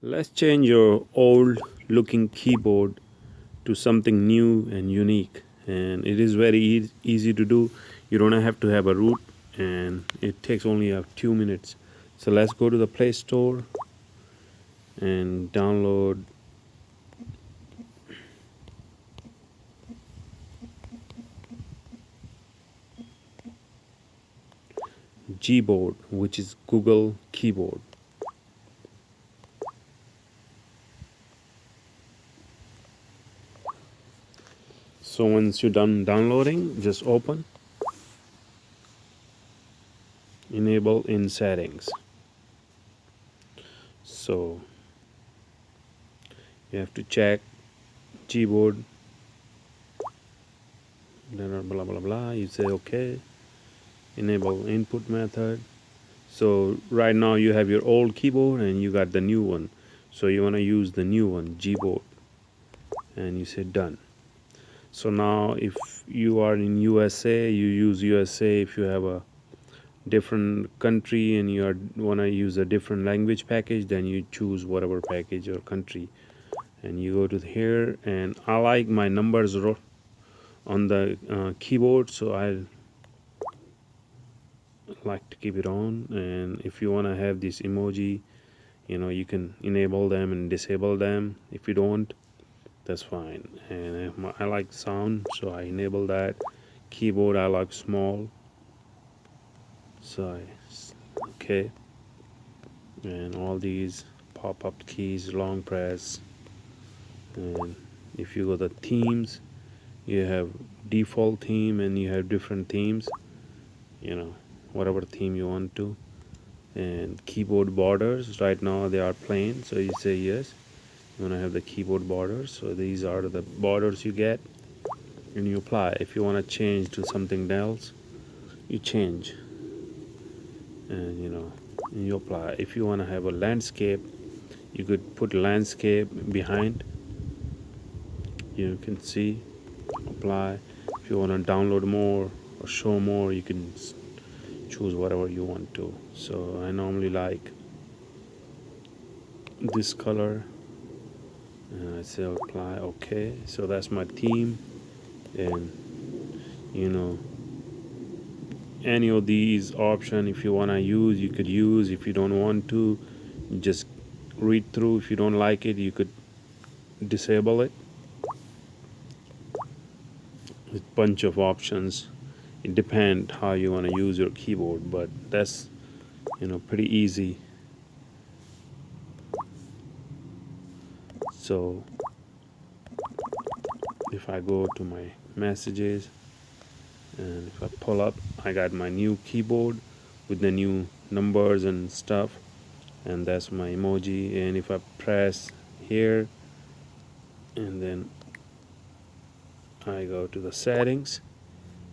Let's change your old looking keyboard to something new and unique. And it is very easy to do. You don't have to have a root, and it takes only a few minutes. So let's go to the Play Store and download Gboard, which is Google Keyboard. So once you're done downloading, just open, enable in settings. So you have to check Gboard, blah blah blah blah. You say okay, enable input method. So right now you have your old keyboard and you got the new one. So you want to use the new one, Gboard, and you say done. So now if you are in USA, you use USA. If you have a different country and you want to use a different language package, then you choose whatever package or country, and you go to here. And I like my numbers on the keyboard, so I like to keep it on. And if you want to have this emoji, you can enable them and disable them. If you don't, that's fine. And I like sound, so I enable that. Keyboard I like small, so okay. And all these pop-up keys, long press. And if you go to themes, you have default theme and you have different themes, whatever theme you want to. And keyboard borders, right now they are plain, so you say yes. You want to have the keyboard borders, so these are the borders you get, and you apply. If you want to change to something else, you change, and you apply. If you want to have a landscape, you could put landscape behind. You can see, apply. If you want to download more or show more, you can choose whatever you want to. So I normally like this color, and I say apply, okay. So that's my theme. And any of these option, if you want to use, you could use. If you don't want to, you just read through. If you don't like it, you could disable it. With bunch of options, it depends how you want to use your keyboard, but that's pretty easy. So if I go to my messages and if I pull up, I got my new keyboard with the new numbers and stuff, and that's my emoji. And if I press here and then I go to the settings,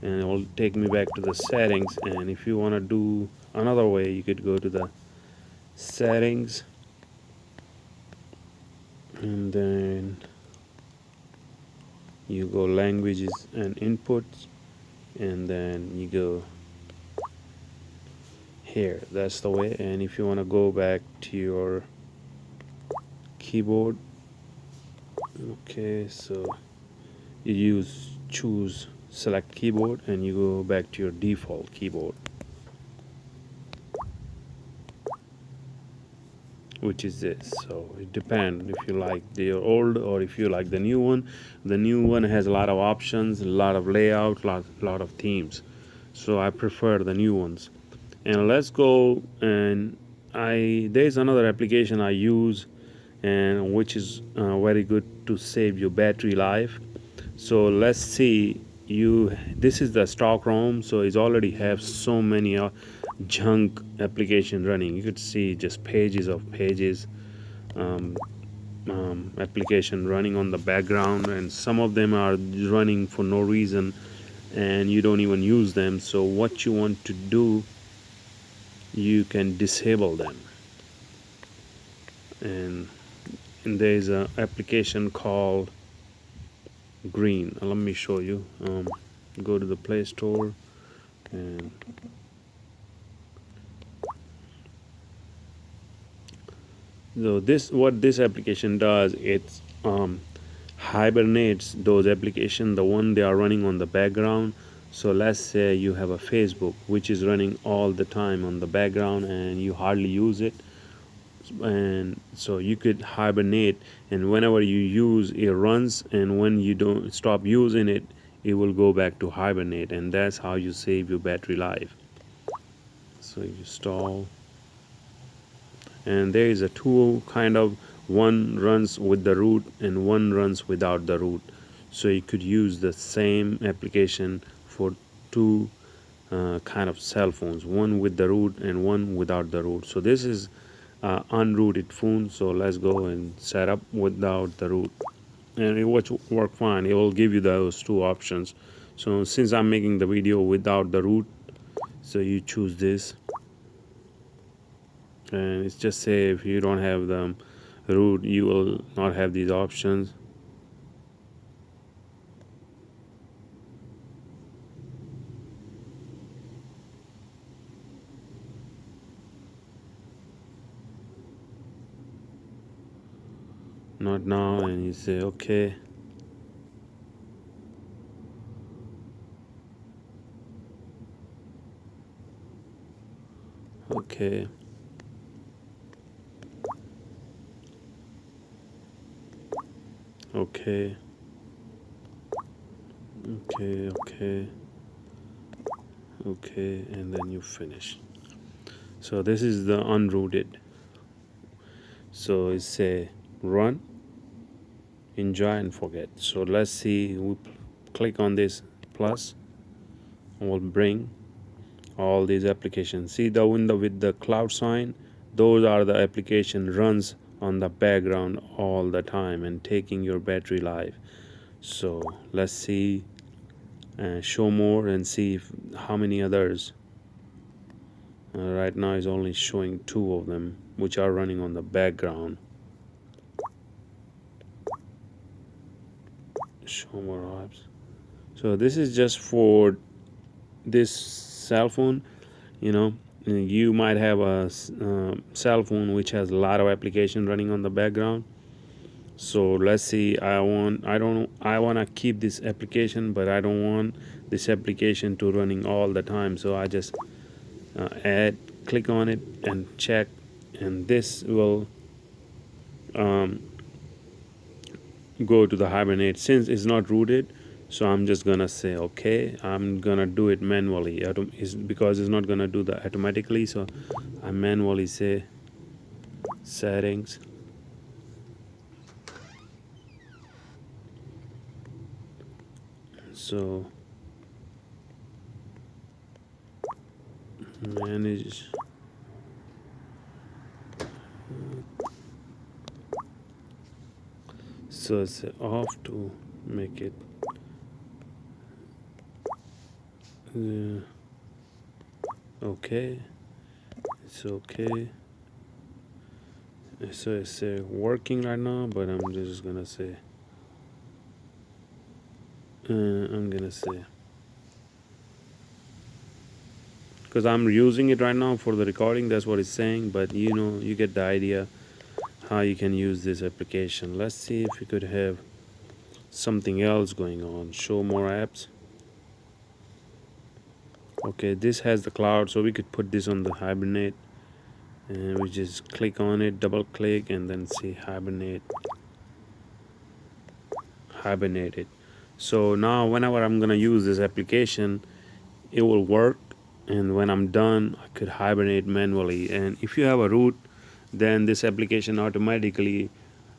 and it will take me back to the settings. And if you want to do another way, you could go to the settings and then you go languages and inputs, and then you go here. That's the way. And if you want to go back to your keyboard, okay, so you choose select keyboard and you go back to your default keyboard, which is this. So it depends if you like the old or if you like the new one. The new one has a lot of options, a lot of layout, lot of themes, so I prefer the new ones. And let's go, and there's another application I use, and which is very good to save your battery life. So let's see. This is the stock ROM, so it already have so many junk application running. You could see just pages of pages, application running on the background, and some of them are running for no reason and you don't even use them. So what you want to do, you can disable them. And there's an application called Green. Let me show you. Go to the Play Store So this what this application does, it's hibernates those applications, the one they are running on the background. So let's say you have a Facebook which is running all the time on the background and you hardly use it, and so you could hibernate, and whenever you use it runs, and when you don't stop using it, it will go back to hibernate, and that's how you save your battery life. So you stall, and there is a two kind of, one runs with the root and one runs without the root, so you could use the same application for two kind of cell phones, one with the root and one without the root. So this is unrooted phone, so let's go and set up without the root, and it will work fine. It will give you those two options. So since I'm making the video without the root, so you choose this, and it's just say if you don't have the root you will not have these options. Not now, and you say okay. Okay, okay, okay, okay, and then you finish. So this is the unrooted. So it's say run, enjoy, and forget. So let's see, we click on this plus, and we'll bring all these applications. See the window with the cloud sign, those are the application runs on the background all the time and taking your battery life. So let's see, show more and see how many others. Right now is only showing two of them which are running on the background. Show more apps. So this is just for this cell phone. You might have a cell phone which has a lot of application running on the background. So let's see, I want to keep this application, but I don't want this application to running all the time. So I just add, click on it and check, and this will go to the hibernate since it's not rooted. So I'm just gonna say okay, I'm gonna do it manually because it's not gonna do that automatically. So I manually say settings, so manage, so it's off to make it okay. It's okay. So it's working right now, but I'm just gonna say because I'm using it right now for the recording, that's what it's saying, but you get the idea how you can use this application. Let's see if we could have something else going on. Show more apps. Okay, this has the cloud, so we could put this on the hibernate, and we just click on it, double click, and then see hibernate it. So now whenever I'm gonna use this application, it will work, and when I'm done I could hibernate manually. And if you have a root, then this application automatically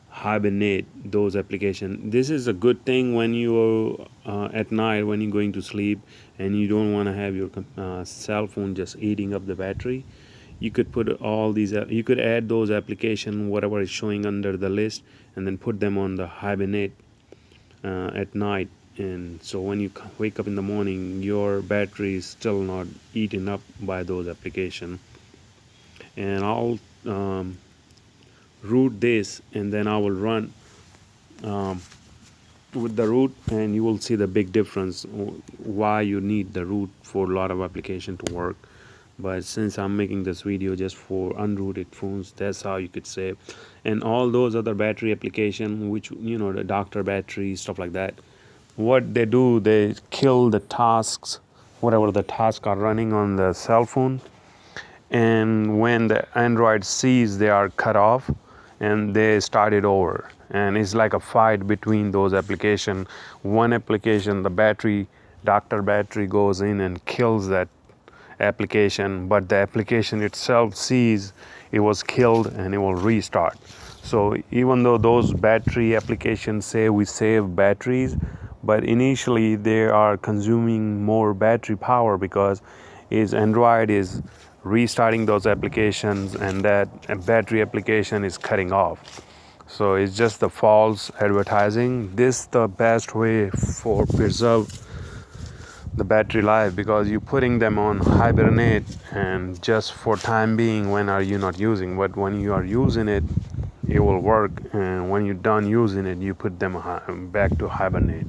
hibernate those applications. This is a good thing when you at night when you're going to sleep and you don't want to have your cell phone just eating up the battery. You could put all these you could add those applications whatever is showing under the list, and then put them on the hibernate at night, and so when you wake up in the morning your battery is still not eaten up by those applications. And I'll root this, and then I will run with the root, and you will see the big difference why you need the root for a lot of application to work. but since I'm making this video just for unrooted phones, that's how you could save. And all those other battery application, which the doctor battery stuff like that, what they do, they kill the tasks, whatever the tasks are running on the cell phone. And when the Android sees they are cut off, and they start it over, and it's like a fight between those application. One application, the battery, doctor battery, goes in and kills that application, but the application itself sees it was killed and it will restart. So even though those battery applications say we save batteries, but initially they are consuming more battery power, because Android is restarting those applications and that battery application is cutting off. So it's just the false advertising. This the best way for preserve the battery life, because you're putting them on hibernate and just for time being when are you not using, but when you are using it, it will work, and when you're done using it, you put them back to hibernate.